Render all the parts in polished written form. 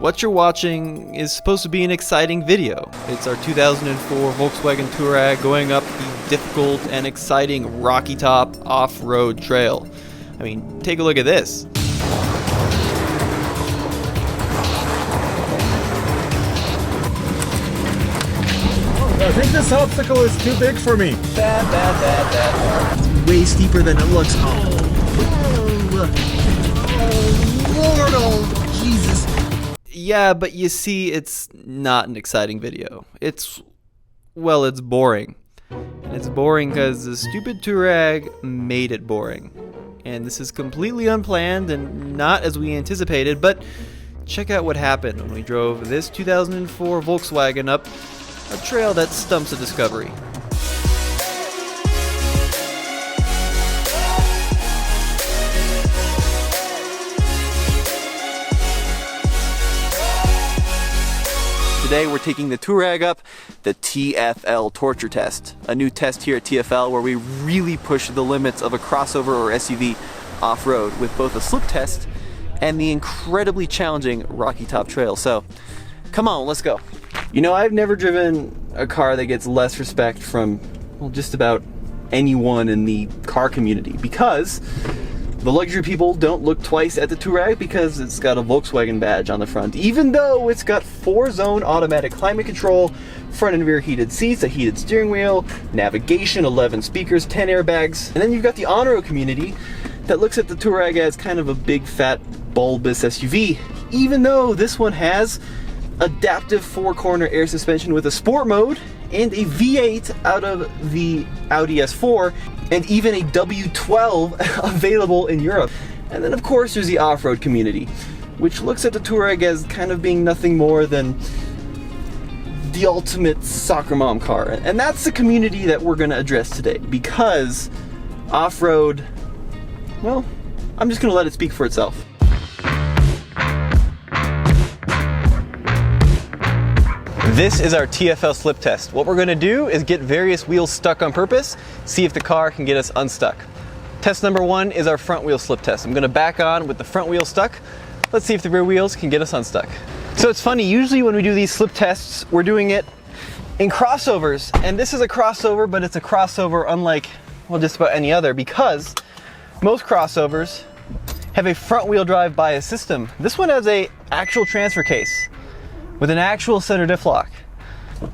what you're watching is supposed to be an exciting video. It's our 2004 Volkswagen Touareg going up the difficult and exciting Rocky Top off-road trail. I mean, take a look at this. I think this obstacle is too big for me. Bad. It's way steeper than it looks. Oh Lord, oh Jesus. Yeah, but you see, it's not an exciting video. It's boring. And it's boring because the stupid Touareg made it boring. And this is completely unplanned and not as we anticipated, but check out what happened when we drove this 2004 Volkswagen up a trail that stumps a discovery. Today we're taking the Touareg up the TFL torture test, a new test here at TFL where we really push the limits of a crossover or SUV off-road with both a slip test and the incredibly challenging Rocky Top Trail. So come on, let's go. You know, I've never driven a car that gets less respect from, well, just about anyone in the car community, because the luxury people don't look twice at the Touareg because it's got a Volkswagen badge on the front, even though it's got 4-zone automatic climate control, front and rear heated seats, a heated steering wheel, navigation, 11 speakers, 10 airbags. And then you've got the on-road community that looks at the Touareg as kind of a big, fat, bulbous SUV, even though this one has adaptive 4-corner air suspension with a sport mode and a V8 out of the Audi S4 and even a W12 available in Europe. And then of course there's the off-road community, which looks at the Touareg as kind of being nothing more than the ultimate soccer mom car. And that's the community that we're going to address today, because off-road, well, I'm just going to let it speak for itself. This is our TFL slip test. What we're going to do is get various wheels stuck on purpose, see if the car can get us unstuck. Test number 1 is our front wheel slip test. I'm going to back on with the front wheel stuck. Let's see if the rear wheels can get us unstuck. So it's funny, usually when we do these slip tests, we're doing it in crossovers. And this is a crossover, but it's a crossover unlike, well, just about any other, because most crossovers have a front wheel drive bias system. This one has an actual transfer case with an actual center diff lock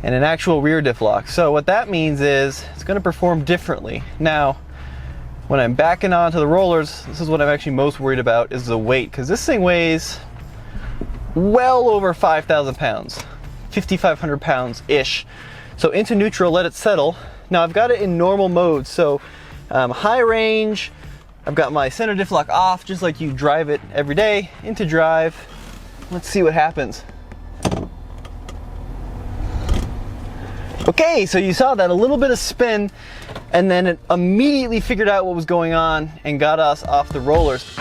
and an actual rear diff lock. So what that means is it's going to perform differently. Now, when I'm backing onto the rollers, this is what I'm actually most worried about, is the weight, because this thing weighs well over 5,000 pounds, 5,500 pounds-ish. So into neutral, let it settle. Now I've got it in normal mode, so high range, I've got my center diff lock off, just like you drive it every day. Into drive, let's see what happens. Okay, so you saw that, a little bit of spin, and then it immediately figured out what was going on and got us off the rollers.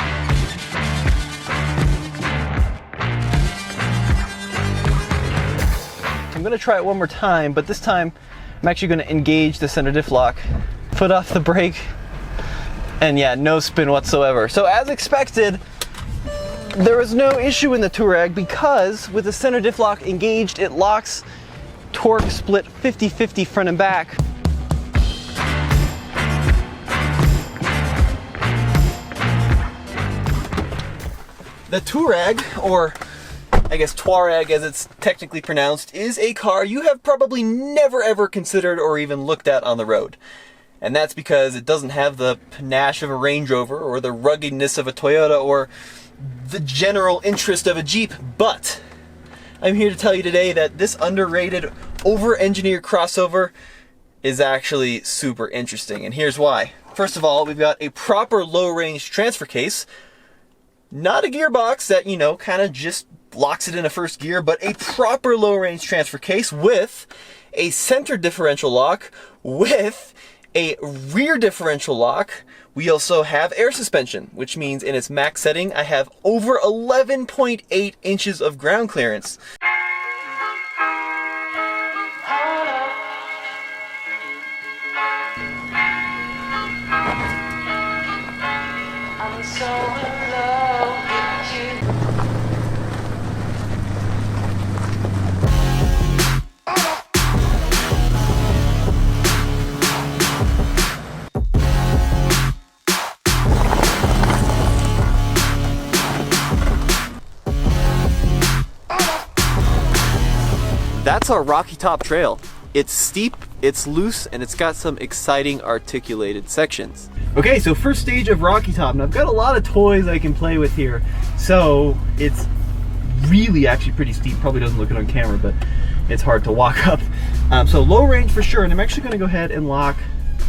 I'm gonna try it one more time, but this time I'm actually gonna engage the center diff lock, foot off the brake, and yeah, no spin whatsoever. So as expected, there was no issue in the Touareg because with the center diff lock engaged, it locks torque split 50-50 front and back. The Touareg, or I guess Touareg as it's technically pronounced, is a car you have probably never ever considered or even looked at on the road. And that's because it doesn't have the panache of a Range Rover or the ruggedness of a Toyota or the general interest of a Jeep, but I'm here to tell you today that this underrated, over-engineered crossover is actually super interesting, and here's why. First of all, we've got a proper low-range transfer case, not a gearbox that, you know, kind of just locks it in a first gear, but a proper low-range transfer case with a center differential lock, with a rear differential lock. We also have air suspension, which means in its max setting, I have over 11.8 inches of ground clearance. It's a rocky top trail. It's steep, it's loose, and it's got some exciting articulated sections. Okay, so first stage of Rocky Top, and I've got a lot of toys I can play with here. So it's really actually pretty steep. Probably doesn't look it on camera, but it's hard to walk up. So low range for sure, and I'm actually gonna go ahead and lock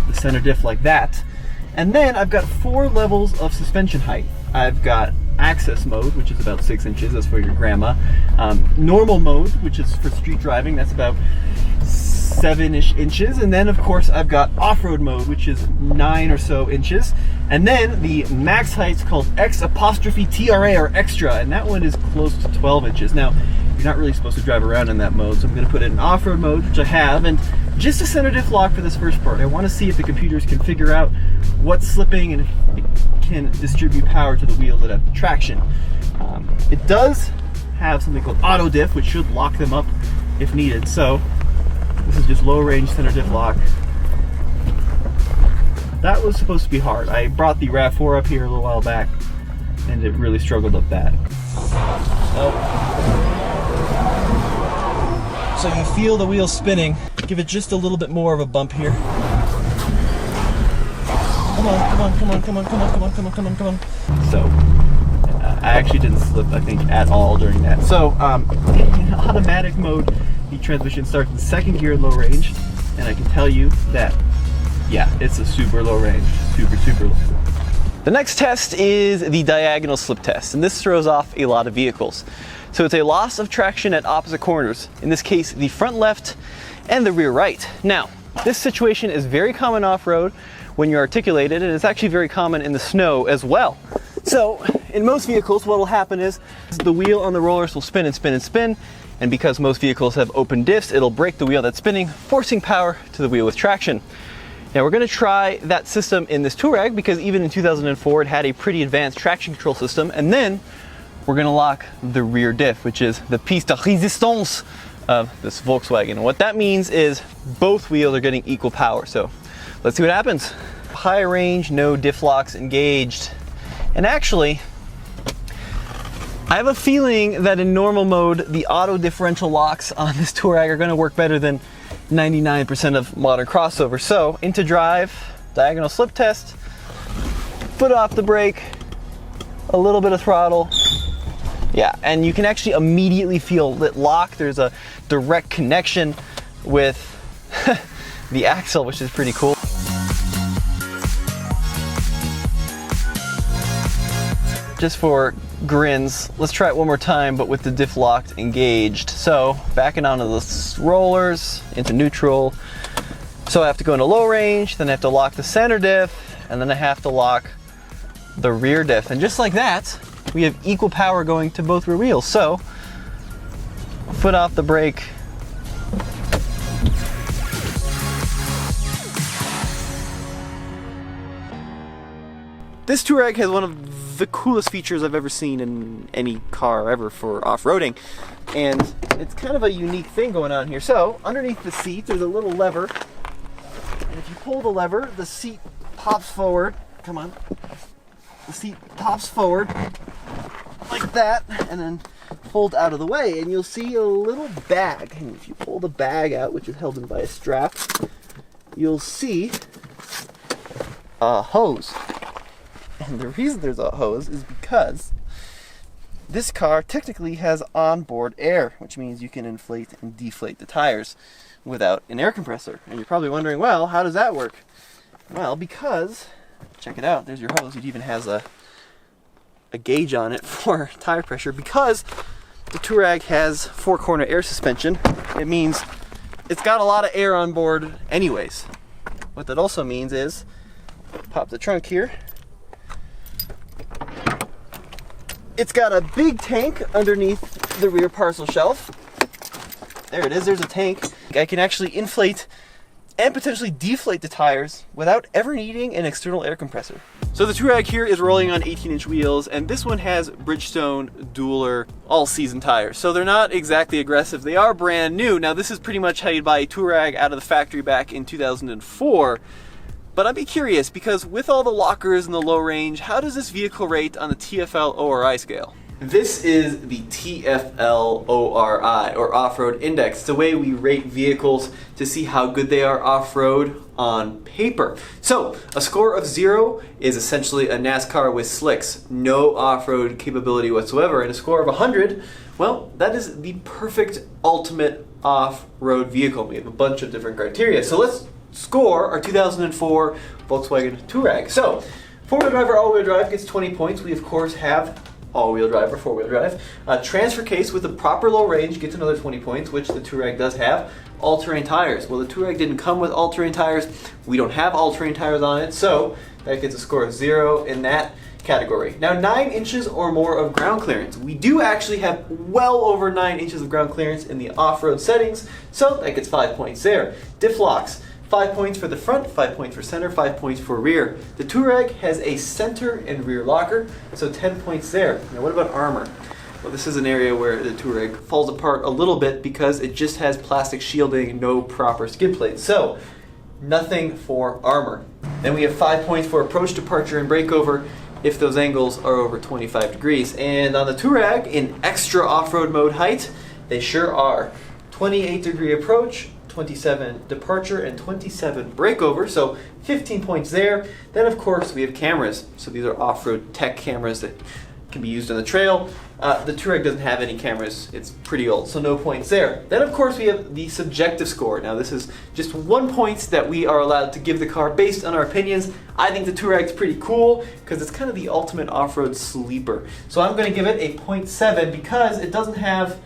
the center diff like that. And then I've got 4 levels of suspension height. I've got access mode, which is about 6 inches, that's for your grandma. Normal mode, which is for street driving, that's about 7-ish inches. And then of course I've got off-road mode, which is 9 or so inches. And then the max height's called X''TRA or extra, and that one is close to 12 inches. Now, you're not really supposed to drive around in that mode, so I'm gonna put it in off-road mode, which I have, and just a center diff lock for this first part. I wanna see if the computers can figure out what's slipping and if it can distribute power to the wheels that have traction. It does have something called auto diff, which should lock them up if needed. So this is just low range center diff lock. That was supposed to be hard. I brought the RAV4 up here a little while back, and it really struggled up bad. So you feel the wheels spinning. Give it just a little bit more of a bump here. Come on, come on, come on, come on, come on, come on, come on, come on, come on. So, I actually didn't slip, I think, at all during that. So, in automatic mode, the transmission starts in 2nd gear low range, and I can tell you that, yeah, it's a super low range, super low. The next test is the diagonal slip test, and this throws off a lot of vehicles. So it's a loss of traction at opposite corners, in this case the front left and the rear right. Now, this situation is very common off-road when you're articulated, and it's actually very common in the snow as well. So in most vehicles what will happen is the wheel on the rollers will spin and spin and spin, and because most vehicles have open diffs, it'll break the wheel that's spinning, forcing power to the wheel with traction. Now we're going to try that system in this Touareg because even in 2004 it had a pretty advanced traction control system, and then we're going to lock the rear diff, which is the piece de résistance of this Volkswagen. And what that means is both wheels are getting equal power. So let's see what happens. High range, no diff locks engaged. And actually, I have a feeling that in normal mode, the auto differential locks on this Touareg are going to work better than 99% of modern crossovers. So into drive, diagonal slip test, foot off the brake, a little bit of throttle. Yeah, and you can actually immediately feel it lock. There's a direct connection with the axle, which is pretty cool. Just for grins, let's try it one more time, but with the diff locked engaged. So backing onto the rollers, into neutral. So I have to go into low range, then I have to lock the center diff, and then I have to lock the rear diff. And just like that, we have equal power going to both rear wheels. So foot off the brake. This Touareg has one of the coolest features I've ever seen in any car ever for off-roading, and it's kind of a unique thing going on here. So underneath the seat there's a little lever, and if you pull the lever, the seat pops forward. Come on. The seat pops forward like that, and then fold out of the way, and you'll see a little bag. And if you pull the bag out, which is held in by a strap, you'll see a hose. And the reason there's a hose is because this car technically has onboard air, which means you can inflate and deflate the tires without an air compressor. And you're probably wondering, well, how does that work? Well, because, check it out, there's your hose. It even has a gauge on it for tire pressure. Because the Touareg has 4-corner air suspension, it means it's got a lot of air on board anyways. What that also means is, pop the trunk here, it's got a big tank underneath the rear parcel shelf. There it is, there's a tank. I can actually inflate and potentially deflate the tires without ever needing an external air compressor. So the Touareg here is rolling on 18-inch wheels, and this one has Bridgestone Dueler all-season tires. So they're not exactly aggressive, they are brand new. Now this is pretty much how you'd buy a Touareg out of the factory back in 2004. But I'd be curious, because with all the lockers and the low range, how does this vehicle rate on the TFL ORI scale? This is the TFL ORI, or Off-Road Index. It's a way we rate vehicles to see how good they are off-road on paper. So, a score of 0 is essentially a NASCAR with slicks, no off-road capability whatsoever, and a score of 100, well, that is the perfect ultimate off-road vehicle. We have a bunch of different criteria. So let's score our 2004 Volkswagen Touareg. So, four-wheel drive or all-wheel drive gets 20 points. We, of course, have all-wheel drive or four-wheel drive. Transfer case with a proper low range gets another 20 points, which the Touareg does have. All-terrain tires. Well, the Touareg didn't come with all-terrain tires. We don't have all-terrain tires on it, so that gets a score of 0 in that category. Now, 9 inches or more of ground clearance. We do actually have well over 9 inches of ground clearance in the off-road settings, so that gets 5 points there. Diff locks. 5 points for the front, 5 points for center, 5 points for rear. The Touareg has a center and rear locker, so 10 points there. Now what about armor? Well, this is an area where the Touareg falls apart a little bit because it just has plastic shielding, no proper skid plates. So, nothing for armor. Then we have 5 points for approach, departure, and breakover if those angles are over 25 degrees. And on the Touareg, in extra off-road mode height, they sure are. 28-degree approach, 27 departure, and 27 breakover, so 15 points there. Then of course we have cameras. So these are off-road tech cameras that can be used on the trail. The Touareg doesn't have any cameras. It's pretty old, so no points there. Then of course we have the subjective score. Now this is just 1 point that we are allowed to give the car based on our opinions. I think the Touareg's pretty cool because it's kind of the ultimate off-road sleeper. So I'm going to give it a 0.7 because it doesn't have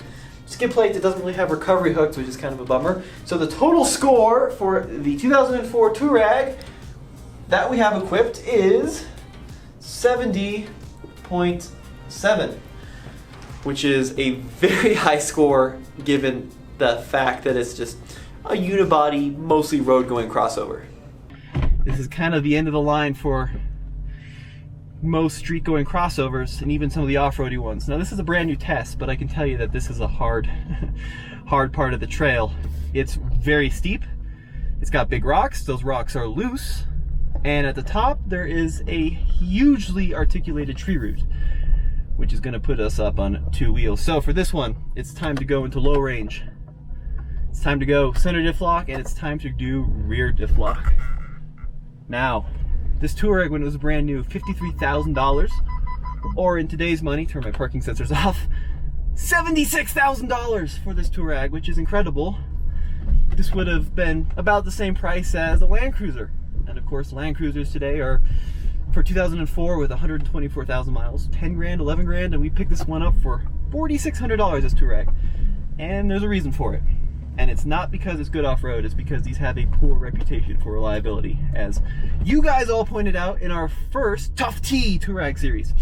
skid plates, it doesn't really have recovery hooks, which is kind of a bummer. So the total score for the 2004 Touareg that we have equipped is 70.7, which is a very high score given the fact that it's just a unibody, mostly road-going crossover. This is kind of the end of the line for most street-going crossovers and even some of the off-roady ones. Now this is a brand new test, but I can tell you that this is a hard part of the trail. It's very steep, it's got big rocks, those rocks are loose, and at the top there is a hugely articulated tree root, which is going to put us up on 2 wheels. So for this one, it's time to go into low range. It's time to go center diff lock, and it's time to do rear diff lock. Now, this Touareg, when it was brand new, $53,000, or in today's money, turn my parking sensors off, $76,000 for this Touareg, which is incredible. This would have been about the same price as a Land Cruiser. And of course, Land Cruisers today are, for 2004 with 124,000 miles, 10 grand, 11 grand, and we picked this one up for $4,600, this Touareg. And there's a reason for it. And it's not because it's good off-road, it's because these have a poor reputation for reliability, as you guys all pointed out in our first Tough T Touareg series.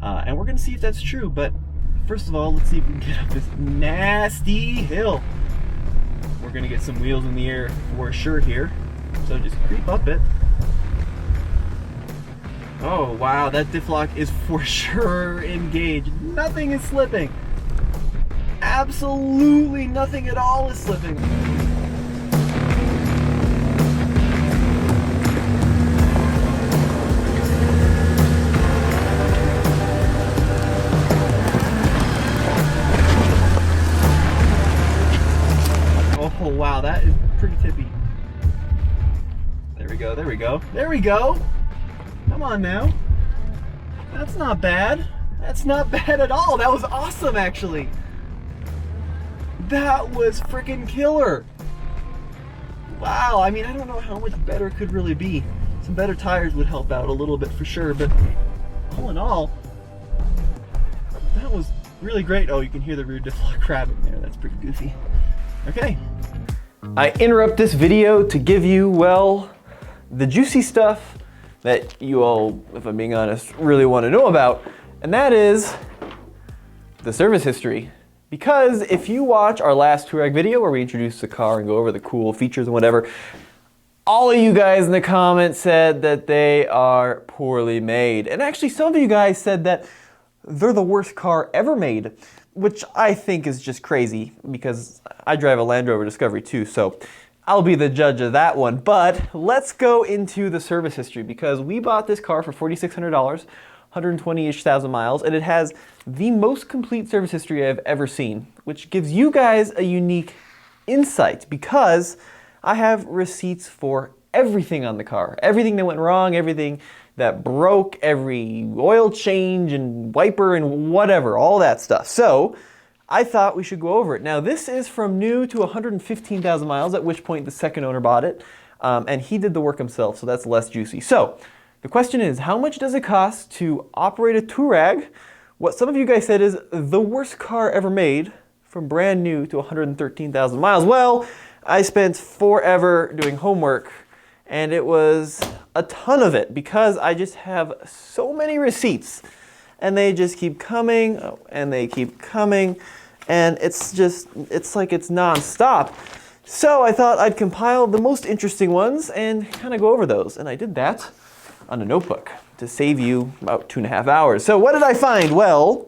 And we're gonna see if that's true, but first of all, let's see if we can get up this nasty hill. We're gonna get some wheels in the air for sure here, so just creep up it. Oh wow, that diff lock is for sure engaged. Nothing is slipping. Absolutely nothing at all is slipping. Oh wow, that is pretty tippy. There we go, there we go, there we go. Come on now. That's not bad. That's not bad at all. That was awesome, actually. That was freaking killer. Wow, I mean, I don't know how much better it could really be. Some better tires would help out a little bit for sure, but all in all, that was really great. Oh, you can hear the rear diff lock crabbing there. That's pretty goofy. Okay. I interrupt this video to give you, well, the juicy stuff that you all, if I'm being honest, really want to know about, and that is the service history. Because if you watch our last Touareg video where we introduce the car and go over the cool features and whatever, all of you guys in the comments said that they are poorly made. And actually some of you guys said that they're the worst car ever made, which I think is just crazy because I drive a Land Rover Discovery too, so I'll be the judge of that one. But let's go into the service history because we bought this car for $4,600 120-ish thousand miles, and it has the most complete service history I've ever seen, which gives you guys a unique insight because I have receipts for everything on the car. Everything that went wrong, everything that broke, every oil change and wiper and whatever, all that stuff. So I thought we should go over it. Now this is from new to 115,000 miles, at which point the second owner bought it, and he did the work himself, so that's less juicy. So the question is, how much does it cost to operate a Touareg, what some of you guys said is the worst car ever made, from brand new to 113,000 miles? Well, I spent forever doing homework, and it was a ton of it because I just have so many receipts, and they just keep coming, and they keep coming, and it's like it's non-stop. So I thought I'd compile the most interesting ones and kind of go over those, and I did that on a notebook to save you about 2.5 hours. So what did I find? Well,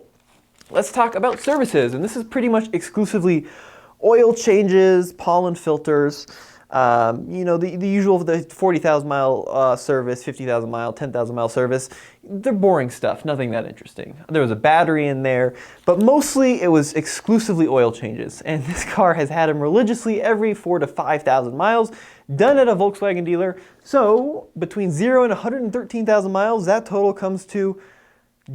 let's talk about services, and this is pretty much exclusively oil changes, pollen filters, you know, the usual, the 40,000 mile service, 50,000 mile, 10,000 mile service. They're boring stuff, nothing that interesting. There was a battery in there, but mostly it was exclusively oil changes. And this car has had them religiously every 4,000 to 5,000 miles, done at a Volkswagen dealer. So between 0 and 113,000 miles, that total comes to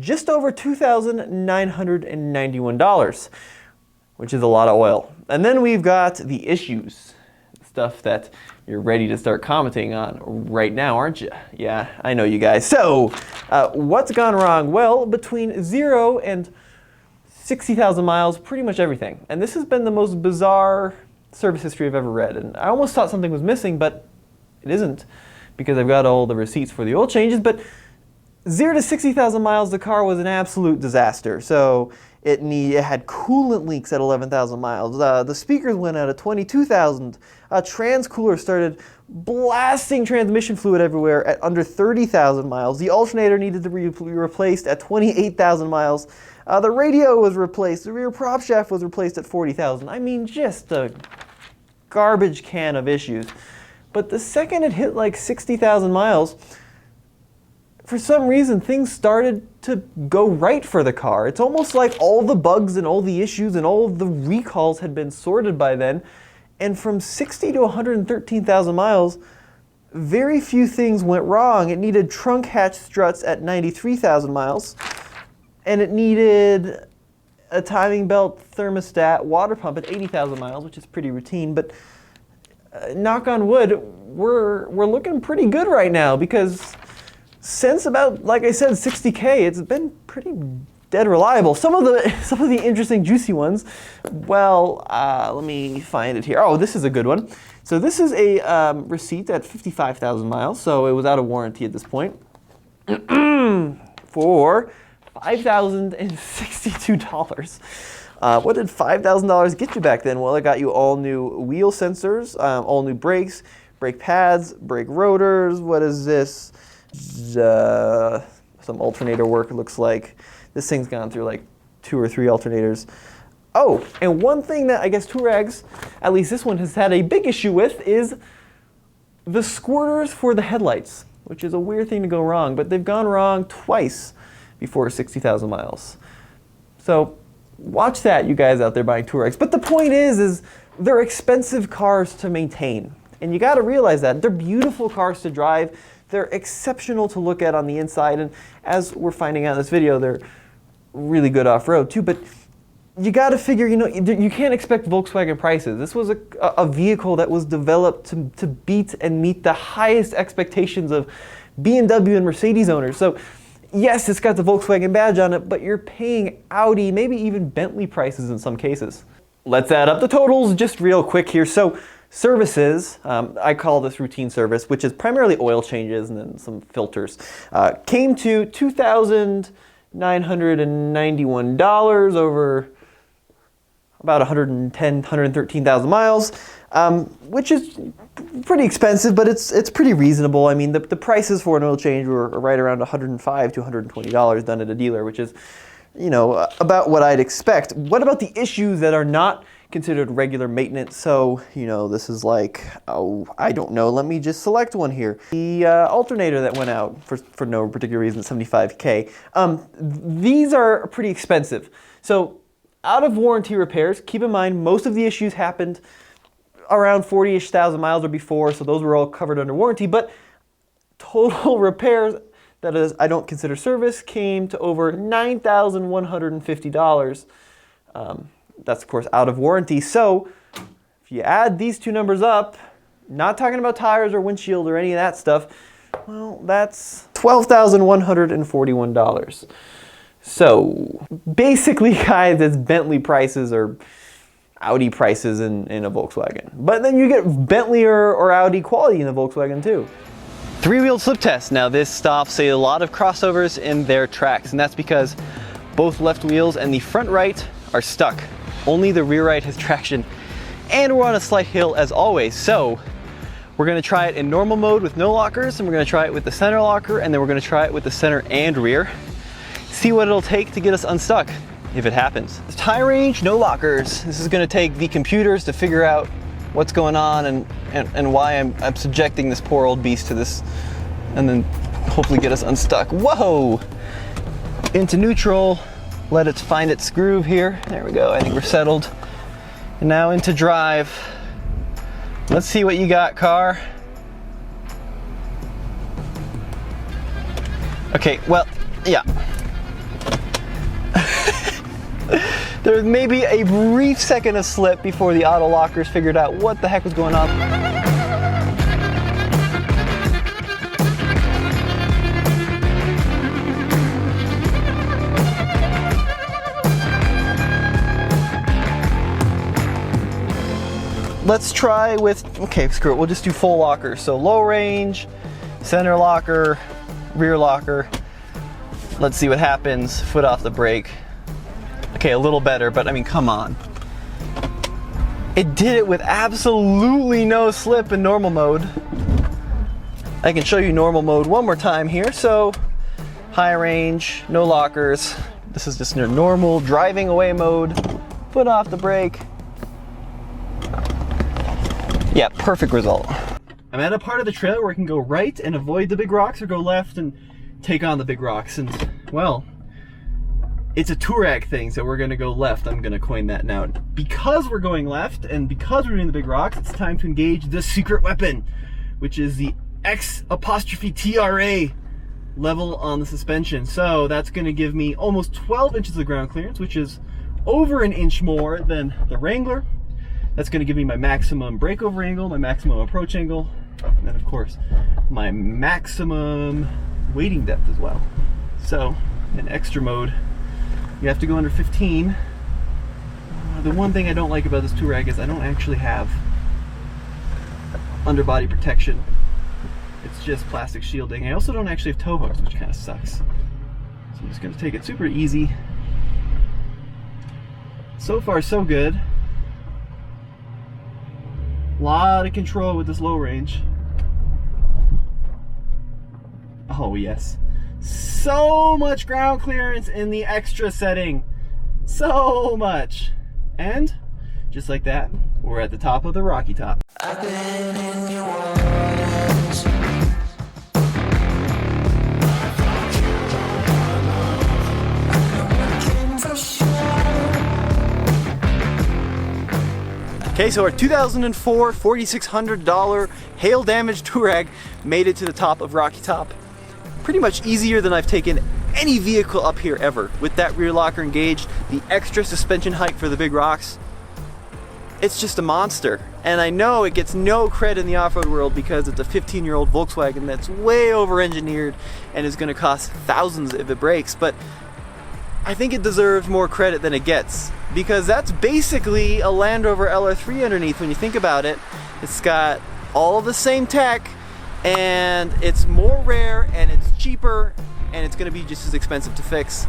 just over $2,991, which is a lot of oil. And then we've got the issues. Stuff that you're ready to start commenting on right now, aren't you? Yeah, I know you guys. So, what's gone wrong? Well, between 0 and 60,000 miles, pretty much everything. And this has been the most bizarre service history I've ever read. And I almost thought something was missing, but it isn't, because I've got all the receipts for the oil changes. But 0 to 60,000 miles, the car was an absolute disaster. So it had coolant leaks at 11,000 miles. The speakers went out at 22,000. Trans cooler started blasting transmission fluid everywhere at under 30,000 miles. The alternator needed to be replaced at 28,000 miles. The radio was replaced. The rear prop shaft was replaced at 40,000. I mean, just a garbage can of issues. But the second it hit like 60,000 miles, for some reason, things started to go right for the car. It's almost like all the bugs and all the issues and all the recalls had been sorted by then. And from 60 to 113,000 miles, very few things went wrong. It needed trunk hatch struts at 93,000 miles. And it needed a timing belt, thermostat, water pump at 80,000 miles, which is pretty routine. But knock on wood, we're looking pretty good right now, because since about, like I said, 60K, it's been pretty dead reliable. Some of the interesting, juicy ones, well, let me find it here. Oh, this is a good one. So this is a receipt at 55,000 miles, so it was out of warranty at this point, for $5,062. What did $5,000 get you back then? Well, it got you all new wheel sensors, all new brakes, brake pads, brake rotors. What is this? Some alternator work, it looks like. This thing's gone through like 2 or 3 alternators. Oh, and one thing that I guess Touaregs, at least this one, has had a big issue with is the squirters for the headlights, which is a weird thing to go wrong, but they've gone wrong twice before 60,000 miles. So watch that, you guys out there buying Touaregs. But the point is they're expensive cars to maintain. And you gotta realize that. They're beautiful cars to drive. They're exceptional to look at on the inside, and as we're finding out in this video, they're really good off-road too. But you got to figure, you know, you can't expect Volkswagen prices. This was a vehicle that was developed to beat and meet the highest expectations of BMW and Mercedes owners. So yes, it's got the Volkswagen badge on it, but you're paying Audi, maybe even Bentley prices in some cases. Let's add up the totals just real quick here. So services, I call this routine service, which is primarily oil changes and then some filters, came to $2,991 over about 113,000 miles, which is pretty expensive, but it's pretty reasonable. I mean, the prices for an oil change were right around $105 to $120 done at a dealer, which is, you know, about what I'd expect. What about the issues that are not considered regular maintenance. So, you know, this is like, oh, I don't know, let me just select one here. The alternator that went out for no particular reason, $75K. These are pretty expensive. So out of warranty repairs, keep in mind most of the issues happened around 40-ish thousand miles or before, so those were all covered under warranty, but total repairs, that is, I don't consider service, came to over $9,150. That's of course out of warranty. So if you add these two numbers up, not talking about tires or windshield or any of that stuff, well, that's $12,141. So basically, guys, it's Bentley prices or Audi prices in a Volkswagen. But then you get Bentley or Audi quality in the Volkswagen too. Three-wheel slip test. Now this stops a lot of crossovers in their tracks, and that's because both left wheels and the front right are stuck. Only the rear right has traction, and we're on a slight hill as always. So we're gonna try it in normal mode with no lockers, and we're gonna try it with the center locker, and then we're gonna try it with the center and rear. See what it'll take to get us unstuck, if it happens. Tire range, no lockers. This is gonna take the computers to figure out what's going on and why I'm subjecting this poor old beast to this, and then hopefully get us unstuck. Whoa! Into neutral. Let it find its groove here. There we go, I think we're settled. And now into drive. Let's see what you got, car. Okay, well, yeah. There may be a brief second of slip before the auto lockers figured out what the heck was going on. Let's try with, okay, screw it, we'll just do full locker. So low range, center locker, rear locker. Let's see what happens, foot off the brake. Okay, a little better, but I mean, come on. It did it with absolutely no slip in normal mode. I can show you normal mode one more time here. So high range, no lockers. This is just your normal driving away mode, foot off the brake. Yeah, perfect result. I'm at a part of the trail where I can go right and avoid the big rocks, or go left and take on the big rocks. And, well, it's a Touareg thing, so we're gonna go left. I'm gonna coin that now. Because we're going left, and because we're doing the big rocks, it's time to engage the secret weapon, which is the X''TRA level on the suspension. So that's gonna give me almost 12 inches of ground clearance, which is over an inch more than the Wrangler. That's going to give me my maximum breakover angle, my maximum approach angle, and then of course my maximum weighting depth as well. So in extra mode, you have to go under 15. The one thing I don't like about this Touareg is I don't actually have underbody protection. It's just plastic shielding. I also don't actually have tow hooks, which kind of sucks. So I'm just going to take it super easy. So far so good. Lot of control with this low range. Oh yes. So much ground clearance in the extra setting. So much. And just like that, we're at the top of the Rocky Top. I've been in your waters. Okay, so our 2004 $4,600 hail damaged Touareg made it to the top of Rocky Top. Pretty much easier than I've taken any vehicle up here ever. With that rear locker engaged, the extra suspension height for the big rocks, it's just a monster. And I know it gets no credit in the off-road world because it's a 15-year-old Volkswagen that's way over-engineered and is gonna cost thousands if it breaks, but I think it deserves more credit than it gets, because that's basically a Land Rover LR3 underneath when you think about it. It's got all the same tech, and it's more rare, and it's cheaper, and it's gonna be just as expensive to fix,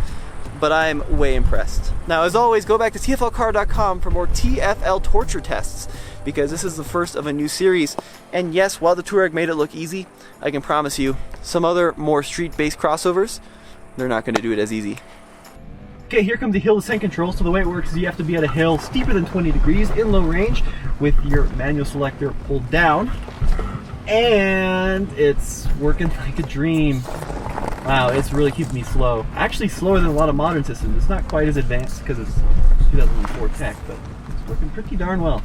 but I'm way impressed. Now, as always, go back to tflcar.com for more TFL torture tests, because this is the first of a new series. And yes, while the Touareg made it look easy, I can promise you, some other more street-based crossovers, they're not gonna do it as easy. Okay, here comes the hill descent control. So the way it works is you have to be at a hill steeper than 20 degrees in low range with your manual selector pulled down. And it's working like a dream. Wow, it's really keeping me slow. Actually slower than a lot of modern systems. It's not quite as advanced because it's 2004 tech, but it's working pretty darn well.